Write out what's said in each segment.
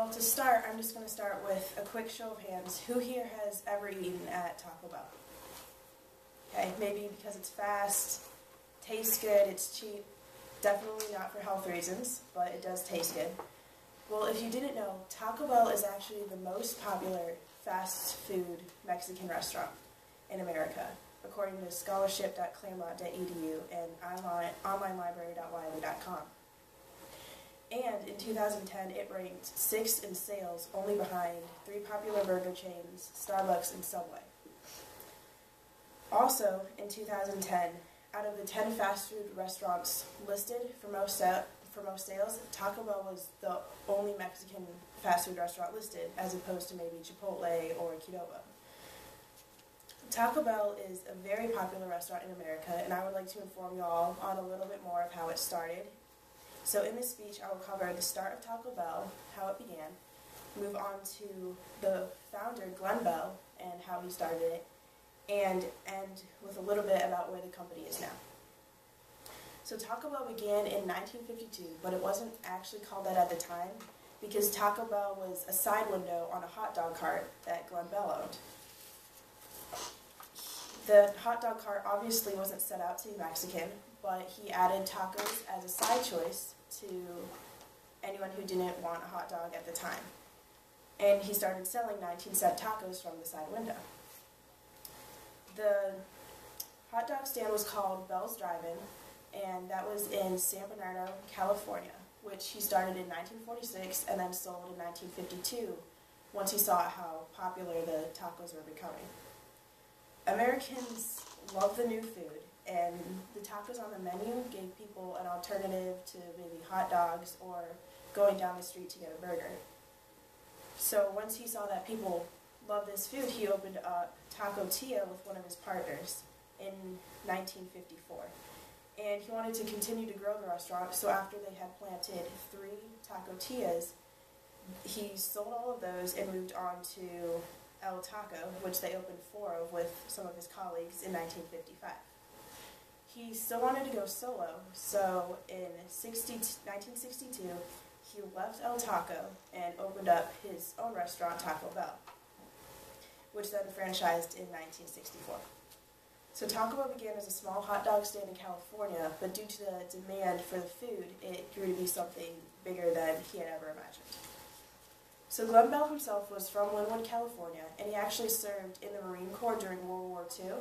Well, to start, I'm just going to start with a quick show of hands. Who here has ever eaten at Taco Bell? Okay, maybe because it's fast, tastes good, it's cheap. Definitely not for health reasons, but it does taste good. Well, if you didn't know, Taco Bell is actually the most popular fast food Mexican restaurant in America, according to scholarship.claremont.edu and onlinelibrary.wiley.com. And in 2010, it ranked 6th in sales, only behind 3 popular burger chains, Starbucks and Subway. Also, in 2010, out of the 10 fast food restaurants listed for most sales, Taco Bell was the only Mexican fast food restaurant listed, as opposed to maybe Chipotle or Qdoba. Taco Bell is a very popular restaurant in America, and I would like to inform you all on a little bit more of how it started. So in this speech, I will cover the start of Taco Bell, how it began, move on to the founder, Glenn Bell, and how he started it, and end with a little bit about where the company is now. So Taco Bell began in 1952, but it wasn't actually called that at the time, because Taco Bell was a side window on a hot dog cart that Glenn Bell owned. The hot dog cart obviously wasn't set out to be Mexican, but he added tacos as a side choice to anyone who didn't want a hot dog at the time. And he started selling 19-cent tacos from the side window. The hot dog stand was called Bell's Drive-In, and that was in San Bernardino, California, which he started in 1946 and then sold in 1952 once he saw how popular the tacos were becoming. Americans love the new food, and the tacos on the menu gave people an alternative to maybe hot dogs or going down the street to get a burger. So once he saw that people loved this food, he opened up Taco Tia with one of his partners in 1954. And he wanted to continue to grow the restaurant, so after they had planted 3 Taco Tias, he sold all of those and moved on to El Taco, which they opened 4 of with some of his colleagues in 1955. He still wanted to go solo, so in 1962, he left El Taco and opened up his own restaurant, Taco Bell, which then franchised in 1964. So Taco Bell began as a small hot dog stand in California, but due to the demand for the food, it grew to be something bigger than he had ever imagined. So Glenn Bell himself was from Linwood, California, and he actually served in the Marine Corps during World War II.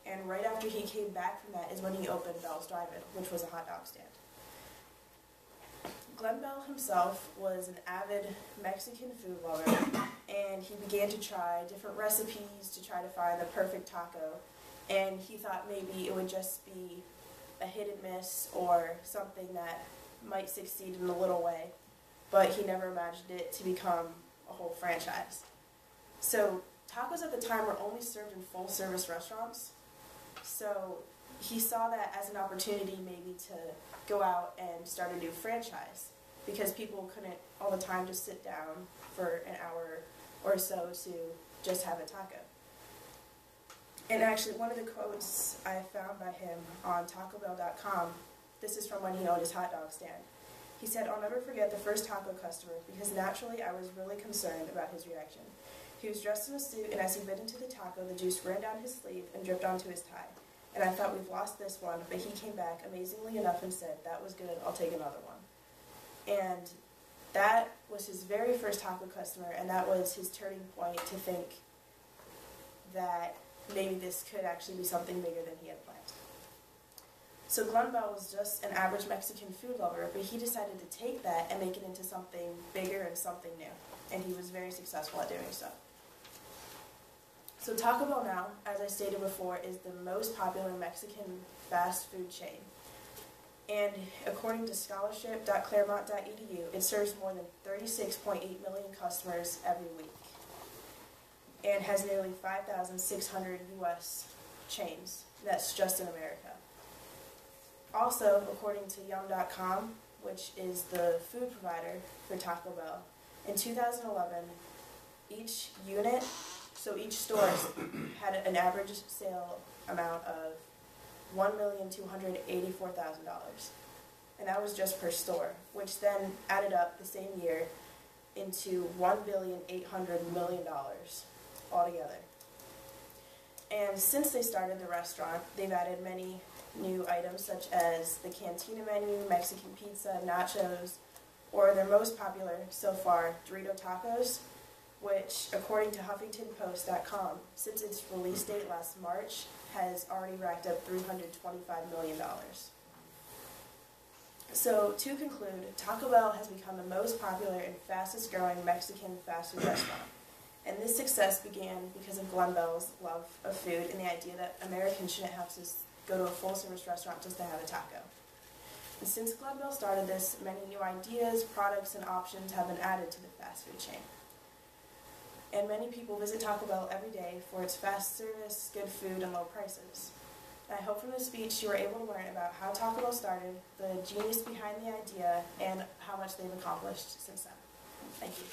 And right after he came back from that is when he opened Bell's Drive-In, which was a hot dog stand. Glenn Bell himself was an avid Mexican food lover, and he began to try different recipes to try to find the perfect taco. And he thought maybe it would just be a hit and miss or something that might succeed in a little way, but he never imagined it to become a whole franchise. So tacos at the time were only served in full-service restaurants, so he saw that as an opportunity maybe to go out and start a new franchise, because people couldn't all the time just sit down for an hour or so to just have a taco. And actually, one of the quotes I found by him on TacoBell.com, this is from when he owned his hot dog stand. He said, "I'll never forget the first taco customer, because naturally I was really concerned about his reaction. He was dressed in a suit, and as he bit into the taco, the juice ran down his sleeve and dripped onto his tie. And I thought, we've lost this one, but he came back amazingly enough and said, 'That was good, I'll take another one.'" And that was his very first taco customer, and that was his turning point to think that maybe this could actually be something bigger than he had planned. So Glenn Bell was just an average Mexican food lover, but he decided to take that and make it into something bigger and something new, and he was very successful at doing so. So Taco Bell now, as I stated before, is the most popular Mexican fast food chain. And according to scholarship.claremont.edu, it serves more than 36.8 million customers every week, and has nearly 5,600 U.S. chains. That's just in America. Also, according to Yum.com, which is the food provider for Taco Bell, in 2011, each unit, so each store had an average sale amount of $1,284,000. And that was just per store, which then added up the same year into $1,800,000,000 altogether. And since they started the restaurant, they've added many new items such as the cantina menu, Mexican pizza, nachos, or their most popular so far, Dorito tacos, which, according to HuffingtonPost.com, since its release date last March, has already racked up $325 million. So, to conclude, Taco Bell has become the most popular and fastest growing Mexican fast food restaurant. And this success began because of Glenn Bell's love of food and the idea that Americans shouldn't have to go to a full-service restaurant just to have a taco. And since Glenn Bell started this, many new ideas, products, and options have been added to the fast food chain. And many people visit Taco Bell every day for its fast service, good food, and low prices. And I hope from this speech you were able to learn about how Taco Bell started, the genius behind the idea, and how much they've accomplished since then. Thank you.